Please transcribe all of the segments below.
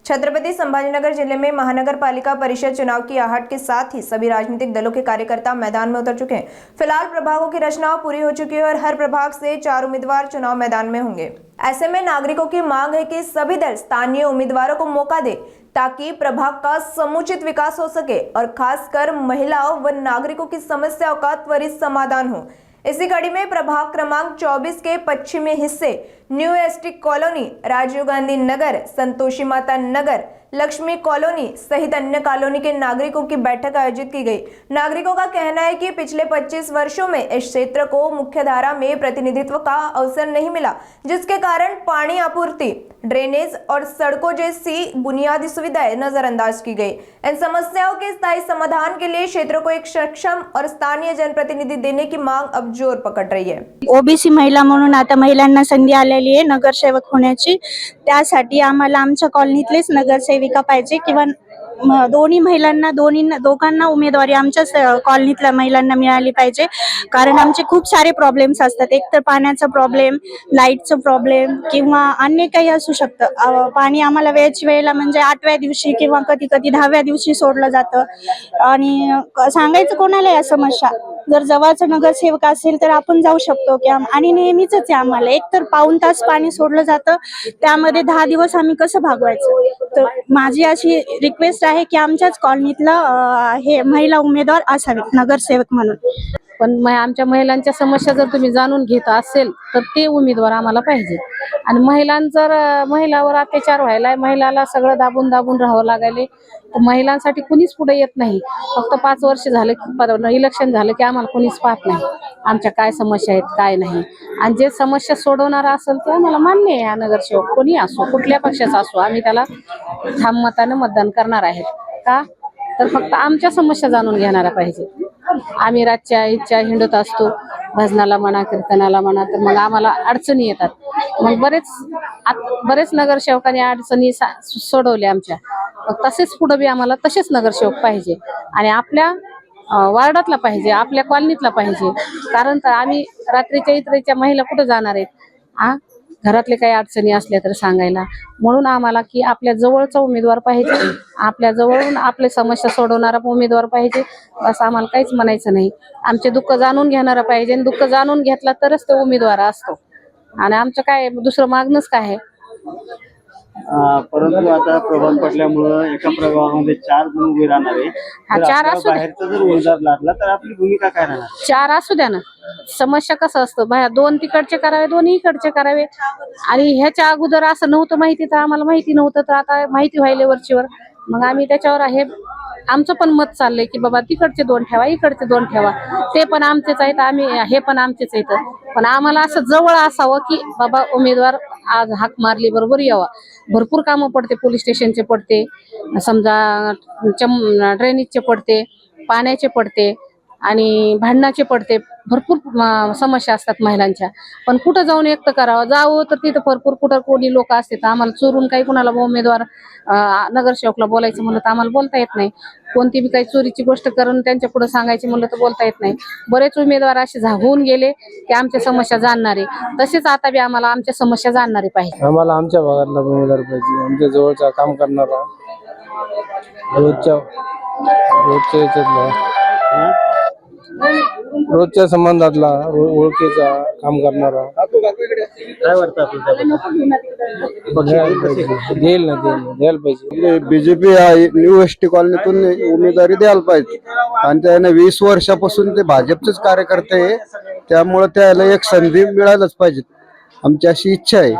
छत्रपति संभाजीनगर जिले में महानगर पालिका परिषद चुनाव की आहट के साथ ही सभी राजनीतिक दलों के कार्यकर्ता मैदान में उतर चुके हैं। फिलहाल प्रभागों की रचना पूरी हो चुकी है और हर प्रभाग से 4 उम्मीदवार चुनाव मैदान में होंगे। ऐसे में नागरिकों की मांग है कि सभी दल स्थानीय उम्मीदवारों को मौका दे ताकि प्रभाग का समुचित विकास हो सके और खासकर महिलाओं व नागरिकों की समस्याओं का त्वरित समाधान हो। इसी कड़ी में प्रभाग क्रमांक 24 के पश्चिमी हिस्से new ST colony, Rajiv Gandhi Nagar, Santoshi Mata Nagar, Lakshmi colony सहित अन्य कॉलोनी के नागरिकों की बैठक आयोजित की गई। नागरिकों का कहना है कि पिछले 25 वर्षों में इस क्षेत्र को मुख्यधारा में प्रतिनिधित्व का अवसर नहीं मिला, जिसके कारण पानी आपूर्ति, ड्रेनेज और सड़कों जैसी बुनियादी सुविधाएं नजरअंदाज की गई। इन समस्याओं के स्थायी समाधान के लिए क्षेत्र को एक सक्षम और स्थानीय जनप्रतिनिधि देने की मांग अब जोर पकड़ रही है। ओबीसी महिला म्हणून आता महिलांना संधी आलेली आहे नगरसेवक होण्याची। त्यासाठी आम्हाला आमच्या कॉलनीतलेच नगरसेविका पाहिजे किंवा दोन्ही महिलांना दोघांना उमेदवारी आमच्याच कॉलनीतल्या महिलांना मिळाली पाहिजे। कारण आमचे खूप सारे प्रॉब्लेम्स असतात, एक तर पाण्याचा प्रॉब्लेम, लाईटचा प्रॉब्लेम किंवा अन्य काही असू शकतं। पाणी आम्हाला वेळेला म्हणजे 8व्या दिवशी किंवा कधी कधी 10व्या दिवशी सोडलं जातं आणि सांगायचं कोणाला या समस्या। जर जवळचा नगरसेवक असेल तर आपण जाऊ शकतो की आणि नेहमीच आहे आम्हाला एक तर पाऊण तास पाणी सोडलं जातं, त्यामध्ये 10 दिवस आम्ही कसं भागवायचं। तर माझी अशी रिक्वेस्ट आहे की आमच्याच कॉलनीतला हे महिला उमेदवार असावे नगरसेवक म्हणून। पण आमच्या महिलांच्या समस्या जर तुम्ही जाणून घेत असेल तर ते उमेदवार आम्हाला पाहिजे। आणि महिलांवर अत्याचार व्हायला, महिलाला सगळं दाबून राहावं लागायले, तर महिलांसाठी कुणीच पुढे येत नाही। फक्त 5 वर्ष झालं इलेक्शन झालं की आम्हाला कुणीच पाहत नाही आमच्या काय समस्या आहेत काय नाही। आणि जे समस्या सोडवणार असेल ते आम्हाला मान्य आहे, नगरसेवक कोणी असो, कुठल्या पक्षाचा असो, आम्ही त्याला ठाम मताने मतदान करणार आहेत। का तर फक्त आमच्या समस्या जाणून घेणारा पाहिजे। आम्ही रातच्या इच्छा हिंडत असतो, भजनाला म्हणा, कीर्तनाला म्हणा, तर मग आम्हाला अडचणी येतात। मग बरेच नगरसेवकांनी अडचणी सोडवल्या आमच्या। मग तसेच पुढे बी आम्हाला तसेच नगरसेवक पाहिजे आणि आपल्या वार्डातला पाहिजे, आपल्या कॉलनीतला पाहिजे। कारण तर आम्ही रात्रीच्या इतरेच्या महिला कुठे जाणार आहेत घरातले काही अडचणी असल्या तर सांगायला। म्हणून आम्हाला की आपल्या जवळचा उमेदवार पाहिजे, आपल्या जवळून आपले समस्या सोडवणारा उमेदवार पाहिजे। बस आम्हाला काहीच म्हणायचं नाही। आमचे दुःख जाणून घेणारा पाहिजे, दुःख जाणून घेतला तरच तो उमेदवार असतो। आणि आमचं काय दुसरं मागणंच काय आहे। परंतु आता प्रभाग पडल्यामुळे एका प्रभागामध्ये 4 जण उभे राहणार आहे। 4 असू बाहेरचा जर उमेदवार लागला तर आपली भूमिका काय राहणार? 4 असू द्या ना। समस्या कसं असतं बाया, 2 तिकडचे करावे, 2 इकडचे करावे। आणि ह्याच्या अगोदर असं नव्हतं माहिती, तर आम्हाला माहिती नव्हतं, तर आता माहिती व्हायले वरचीवर। मग आम्ही त्याच्यावर आहे आमचं पण मत चाललंय की बाबा तिकडचे 2 ठेवा, इकडचे 2 ठेवा, ते पण आमचेच आहेत, आम्ही हे पण आमचेच आहेत। पण आम्हाला असं जवळ असावं की बाबा उमेदवार आज हाक मारली बरोबर यावा। भरपूर कामं पडते, पोलीस स्टेशनचे पडते, समजा ड्रेनेजचे पडते, पाण्याचे पडते आणि भांडणाचे पडते, भरपूर समस्या असतात महिलांच्या। पण कुठं जाऊन एकटं करावं, जावं तर तिथं भरपूर कुठं कोणी लोक असतात। आम्हाला चोरून काही कुणाला उमेदवार नगरसेवकला बोलायचं म्हणलं तर आम्हाला बोलता येत नाही। कोणती बी काही चोरीची गोष्ट करून त्यांच्या पुढे सांगायची म्हणलं तर बोलता येत नाही। बरेच उमेदवार असे होऊन गेले की आमच्या समस्या जाणणारे, तसेच आता बी आम्हाला आमच्या समस्या जाणणारे पाहिजे। आम्हाला आमच्या भागातला उमेदवार पाहिजे, आमच्या जवळचा काम करणारा, रोजच्या संबंधातला, ओळखीचा काम करणारा। काय वाटतं द्यायला पाहिजे। बीजेपी न्यू एसटी कॉलनीतून उमेदवारी द्यायला पाहिजे आणि त्याने 20 वर्षापासून ते भाजपचेच कार्यकर्ते आहे, त्यामुळे त्याला एक संधी मिळायलाच पाहिजे, आमची अशी इच्छा आहे।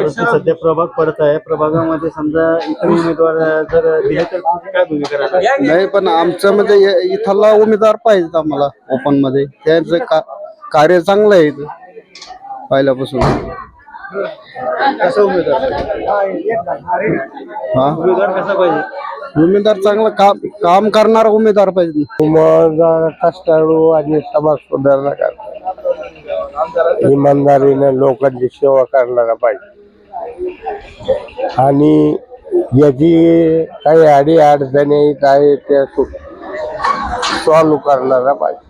सध्या प्रभाग पडत आहे, प्रभागामध्ये समजा इतर उमेदवार जर दिले तर काय भूमिका राहणार? नाही, पण आमचं म्हणजे इथला उमेदवार पाहिजे आम्हाला ओपन मध्ये, त्यांचं कार्य चांगलं आहे इथं पहिल्यापासून। कसं उमेदवार कसा पाहिजे? उमेदवार चांगलं काम करणारा उमेदवार पाहिजे, कष्टाळू आणि समाज सुधारणा इमानदारीने लोकांची सेवा करणारा पाहिजे आणि याची काही अडीअडचणी आहे त्या सॉल्व्ह करणारा पाहिजे।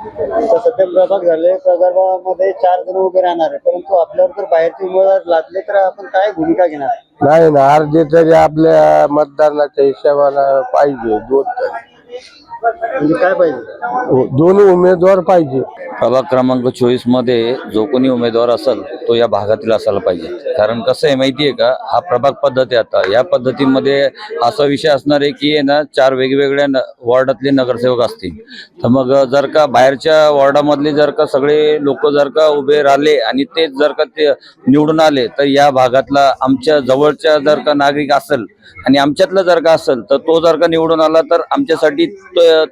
सध्या प्रभाग झाले, प्रभागामध्ये 4 जण उभे राहणार आहे, परंतु आपल्यावर जर बाहेरचे उमेदवार लागले तर आपण काय भूमिका घेणार? नाही ना, अर्धे तरी आपल्या मतदानाच्या हिशोबाला पाहिजे, दोन तरी. म्हणजे काय पाहिजे? दोन्ही उमेदवार पाहिजे. प्रभाग क्रमांक 24 मध्ये जो कोणी उमेदवार असेल तो या भागातील असायला पाहिजे. कारण कसं आहे माहिती आहे का, हा प्रभाग पद्धत आहे. आता या पद्धतीमध्ये असा विषय असणार आहे की ना 4 वेगवेगळ्या वॉर्डातले नगरसेवक असतील. तर मग जर का बाहेरच्या वॉर्डामधले जर का सगळे लोक जर का उभे राहिले आणि तेच जर का ते निवडून आले, तर या भागातला आमच्या जवळच्या जर का नागरिक असेल आणि आमच्यातलं जर का असेल तर तो जर का निवडून आला तर आमच्यासाठी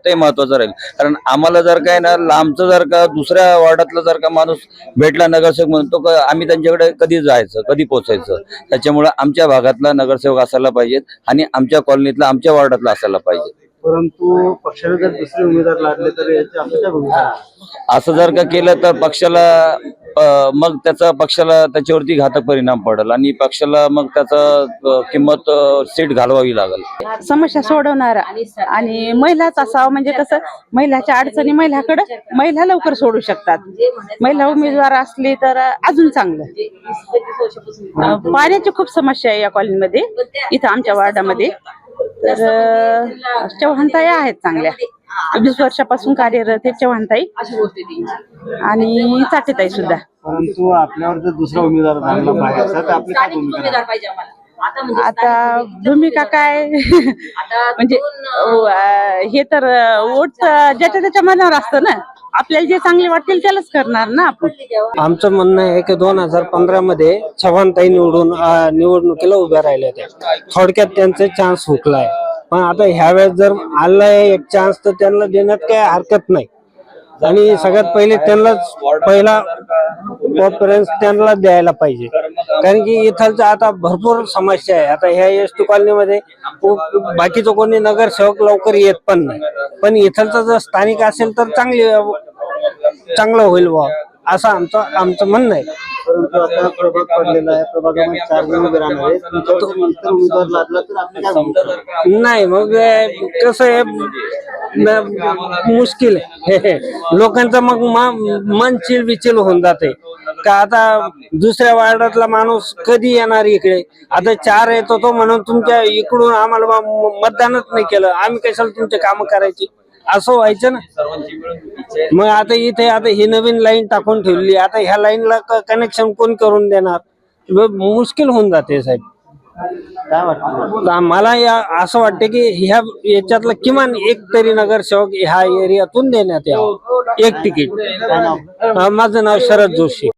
ते महत्वाचं राहील. कारण आम्हाला जर काय ना लांबचं जर का दुसऱ्या वॉर्डातला जर का माणूस भेटला नगरसेवक म्हणून, तो आम्ही त्यांच्याकडे कधी जायचं, कधी पोचायचं. त्याच्यामुळे आमच्या भागातला नगरसेवक असायला पाहिजेत आणि आमच्या कॉलनीतला, आमच्या वॉर्डातला असायला पाहिजे. परंतु पक्षाने जर दुसरे उमेदवार लागले तर याची आपली काय भूमिका आहे? असं जर का केलं तर पक्षाला मग त्याचा पक्षाला त्याच्यावरती घातक परिणाम पडेल आणि पक्षाला मग त्याचा किंमत सीट घालवावी लागेल. समस्या सोडवणारा आणि महिलाच असावं, म्हणजे कसं महिलाच्या अडचणी महिला लवकर सोडू शकतात. महिला उमेदवार असली तर अजून चांगलं. पाण्याची खूप समस्या आहे या कॉलनीमध्ये, इथं आमच्या वार्डामध्ये. तर चव्हाणताई आहेत चांगल्या, 20 वर्षापासून कार्यरत आहे चव्हाणताई आणि चाटेताई सुद्धा. परंतु आपल्यावर जर दुसरा उमेदवार लागला बाहेरचा तर आपली काय भूमिका आहे? आता भूमिका काय म्हणजे हे तर वोट ज्याच्या त्याच्या मनावर असतं ना. आपल्याला जे चांगले वाटतील त्यालाच करणार ना आपण. आमचं म्हणणं आहे की 2015 मध्ये चव्हाणताई निवडणुकीला उभ्या राहिल्या होत्या. थोडक्यात त्यांचा चान्स हुकलाय. पण आता ह्या वेळेस जर आलाय एक चान्स तर त्यांना देण्यात काही हरकत नाही. आणि सगळ्यात पहिले पहिला प्रेफरन्स त्यांना द्यायला पाहिजे. कारण की इथलचं आता भरपूर समस्या आहे. आता ह्या एसटी कॉलनीमध्ये बाकीचं कोणी नगरसेवक लवकर येत पण नाही. पण इथलचं जर स्थानिक असेल तर चांगलं होईल बा, असं आमचं म्हणणं आहे. परंतु आता प्रभाग पडलेला आहे, प्रभागामध्ये 4 जण उभे राहणार आहेत. तुमच्यावर इतर उमेदवार लागला तर आपली काय भूमिका आहे? नाही मग कसं आहे, मुश्किल आहे. लोकांचं मग मन चिलबिचिल होऊन जाते का आता दुसऱ्या वार्डातला माणूस कधी येणार इकडे. आता 4 येतो तो म्हणून तुमच्या इकडून आम्हाला मतदानच नाही केलं, आम्ही कशाला तुमचे काम करायची, असं व्हायचं ना. मग आता इथे ही नवीन लाईन टाकून ठेवली, आता ह्या लाईनला कनेक्शन कोण करून देणार, मुश्किल होऊन जाते साहेब. काय वाटतं? मला असं वाटतं की याच्यातला किमान एक तरी नगरसेवक ह्या एरियातून देण्यात यावं, एक तिकीट. माझं नाव शरद जोशी.